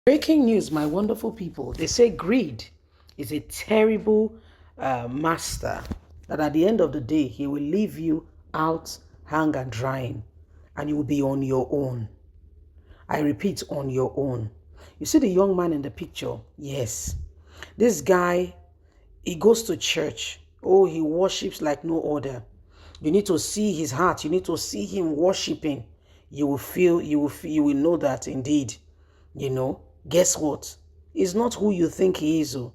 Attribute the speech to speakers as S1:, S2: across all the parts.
S1: Breaking news, my wonderful people. They say greed is a terrible master that at the end of the day, he will leave you out, hang and drying, and you will be on your own. I repeat, on your own. You see the young man in the picture? Yes. This guy, he goes to church. Oh, he worships like no other. You need to see his heart. You need to see him worshiping. You will know that indeed, guess what? He's not who you think he is. Oh.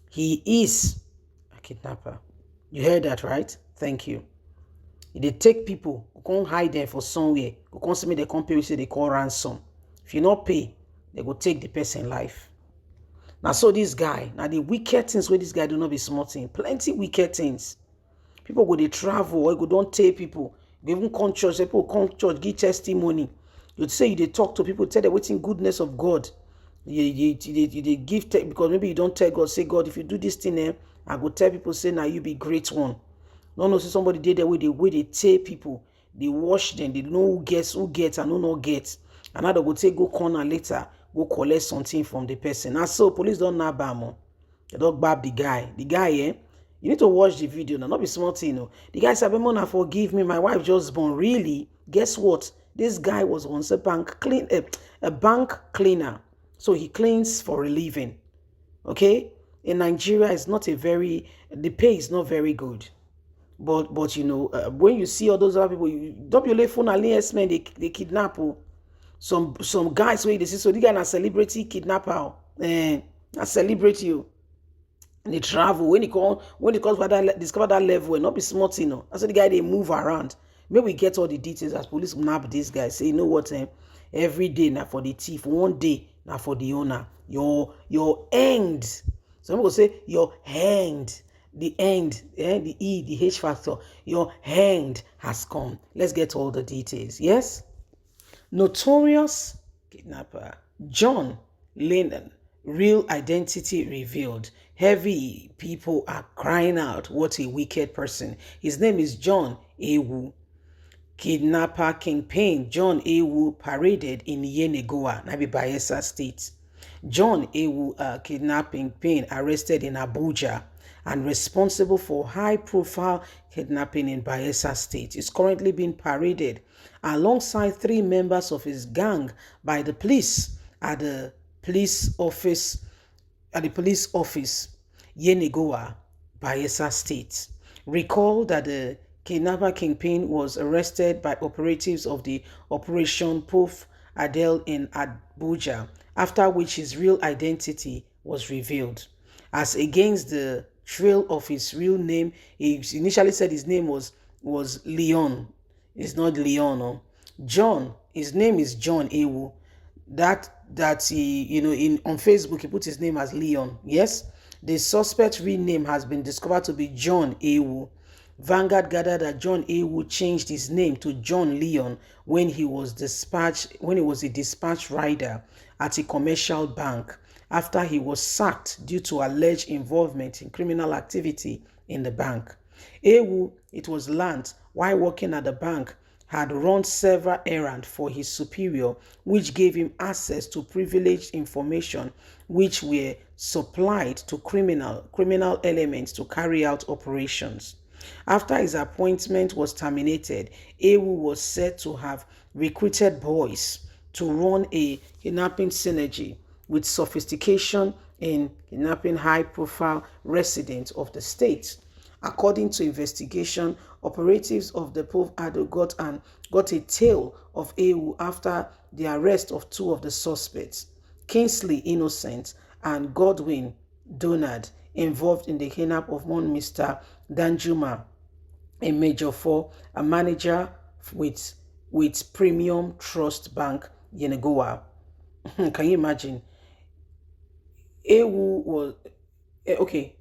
S1: He is a kidnapper. You heard that, right? Thank you. They take people, who can't hide them for somewhere, who can't see me, they can't pay, say they call ransom. If you not pay, they go take the person life. Now, so this guy, now the wicked things where this guy do not be smarting, plenty wicked things. People go, they travel, or go don't take people. You even come church, people come church, give testimony. You'd say you they talk to people, tell them waiting goodness of God. You give because maybe you don't tell God, say, God, if you do this thing, I go tell people, say, now you be great one. No, see somebody did the way they tell people, they wash them, they know who gets, and who not gets. And now they go take, go corner later, go collect something from the person. And so police don't know about him. They don't grab the guy. The guy, you need to watch the video now, not be small thing. The guy said, Mona, forgive me, my wife just born. Really? Guess what? This guy was once a bank cleaner. So he cleans for a living. Okay? In Nigeria, it's not the pay is not very good. But when you see all those other people, they kidnap you. Some guys where they see, so the guy na celebrity kidnapper. A celebrity you. They travel when he discover that level and not be smart, That's so the guy they move around. Maybe we get all the details as police nab this guy. Say, you know what? Every day now for the thief, one day now for the owner. Your end. Some people say your hand. The end, the E, the H factor. Your hand has come. Let's get all the details. Yes. Notorious kidnapper John Lennon, real identity revealed. Heavy people are crying out, what a wicked person. His name is John Ewu. Kidnapper kingpin John Ewu paraded in Yenegoa, Nabi Bayelsa State. John Ewu, kidnapping pin, arrested in Abuja and responsible for high-profile kidnapping in Bayelsa State, is currently being paraded alongside 3 members of his gang by the police at the police office, Yenegoa, Bayelsa State. Recall that the kidnapper kingpin was arrested by operatives of the Operation Poof Adele in Abuja, after which his real identity was revealed. As against the trail of his real name, he initially said his name was Lyon. It's not Lyon. No. John, his name is John Ewu. That he, on Facebook, he put his name as Lyon. Yes, the suspect's real name has been discovered to be John Ewu. Vanguard gathered that John Ewu changed his name to John Lyon when he was a dispatch rider at a commercial bank after he was sacked due to alleged involvement in criminal activity in the bank. Ewu, it was learned while working at the bank, had run several errands for his superior, which gave him access to privileged information which were supplied to criminal elements to carry out operations. After his appointment was terminated, Ewu was said to have recruited boys to run a kidnapping synergy with sophistication in kidnapping high-profile residents of the state. According to investigation, operatives of the Poof Ado got a tail of Ewu after the arrest of 2 of the suspects, Kingsley Innocent and Godwin Donald, involved in the kidnap of one Mr. Danjuma, a Major 4, a manager with Premium Trust Bank, Yenegoa. Can you imagine? Ewu was okay.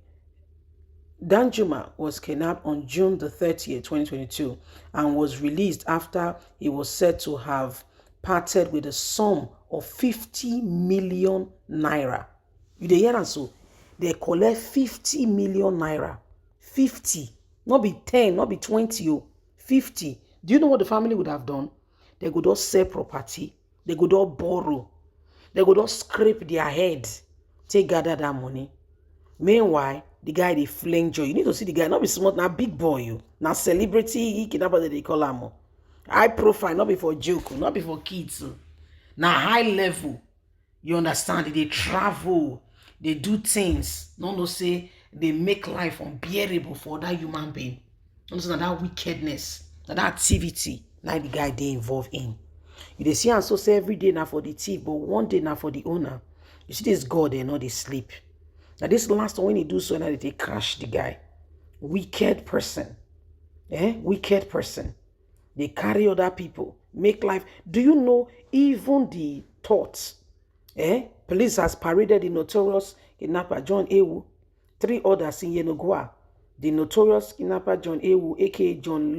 S1: Danjuma was kidnapped on June the 30th, 2022, and was released after he was said to have parted with a sum of 50 million naira. You dey hear am so? They collect 50 million naira. 50. Not be 10, not be 20, 50. Do you know what the family would have done? They could all sell property. They could all borrow. They go just scrape their head, take gather that money. Meanwhile, the guy they fling joy. You need to see the guy, not be smart, now big boy you. Now celebrity, he kidnapper that they call him. High profile, not before joke, not before kids. Now high level. You understand? They travel, they do things. No say they make life unbearable for that human being. Understand that wickedness, that activity, now the guy they involved in. You dey see and so say every day now for the thief, but one day now for the owner. You see this God, they know they sleep. Now this last one when he do so, now they crash the guy. Wicked person. Wicked person. They carry other people, make life. Do you know even the thoughts? Police has paraded the notorious kidnapper John Ewu, 3 others in Yenagoa. The notorious kidnapper John Ewu, aka John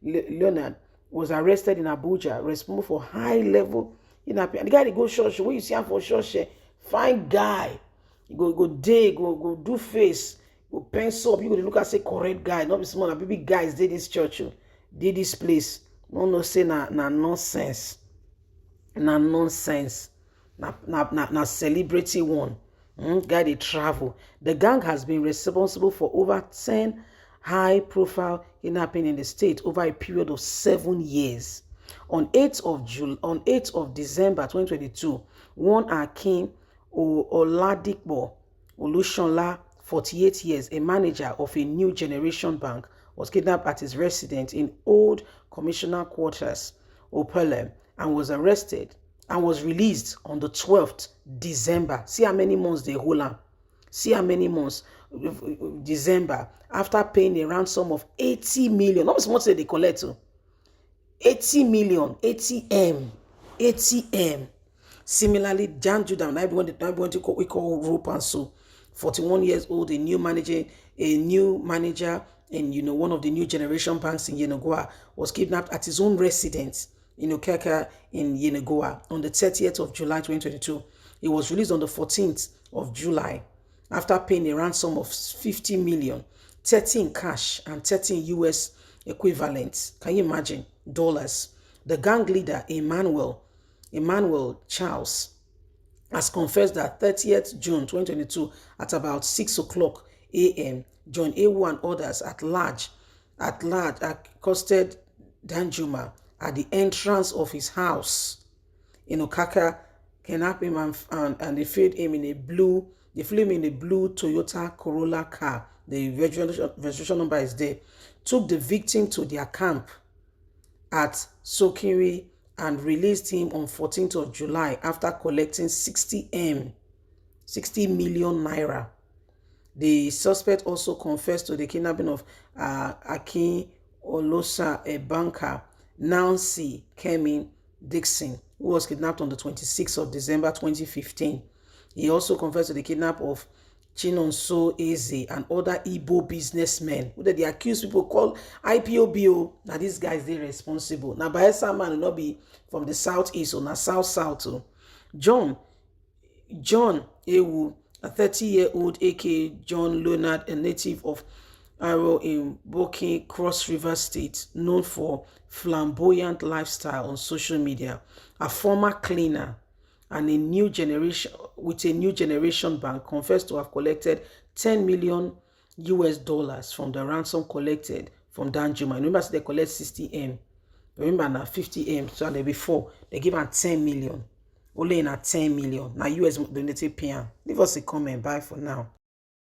S1: Leonard, was arrested in Abuja, responsible for high-level kidnapping. And the guy they go church, when you see him for church, fine guy. You go dig, go do face, go pencil up. You go look at say correct guy, not be small. Na big guys did this church, did this place. No say na nonsense, na nonsense, na celebrity one. Guy they travel. The gang has been responsible for over 10 high-profile kidnapping in the state over a period of 7 years. On 8th of December 2022, one Akin Oladipo Olushonla, 48 years, a manager of a new generation bank, was kidnapped at his residence in Old Commissioner Quarters, Opele, and was arrested and was released on the 12th December. See how many months they hold on. See how many months. December, after paying a ransom of 80 million. Not much they collect to. 80 million, 80M. Similarly, Jan Judah, we call Rope and so, 41 years old, a new manager in one of the new generation banks in Yenagoa, was kidnapped at his own residence in Okeka in Yenagoa on the 30th of July 2022. He was released on the 14th of July after paying a ransom of 50 million, 13 cash and 13 US equivalents. Can you imagine? Dollars. The gang leader, Emmanuel Charles, has confessed that 30th June 2022 at about 6 o'clock a.m., John Ewu and others at large accosted Danjuma at the entrance of his house in Okaka, kidnapped him and they filled him in a blue Toyota Corolla car. The registration number is there. Took the victim to their camp at Sokiri and released him on 14th of July after collecting 60 million naira. The suspect also confessed to the kidnapping of Akin Olosa, a banker, Nancy Kemi Dixon, who was kidnapped on the 26th of December 2015. He also confessed to the kidnap of Chinonso Eze and other Igbo businessmen who the accused people call IPOBO. Now these guys, they responsible. Now Bayelsa man will not be from the southeast or na south. John Ewu, a 30-year-old aka John Leonard, a native of Aro in Boki, Cross River State, known for flamboyant lifestyle on social media, a former cleaner and a new generation bank, confessed to have collected 10 million US dollars from the ransom collected from Danjuma. Remember, they collect 60M. Remember now 50M. So before they give her 10 million. Only in a 10 million. Now US donated PM. Leave us a comment. Bye for now.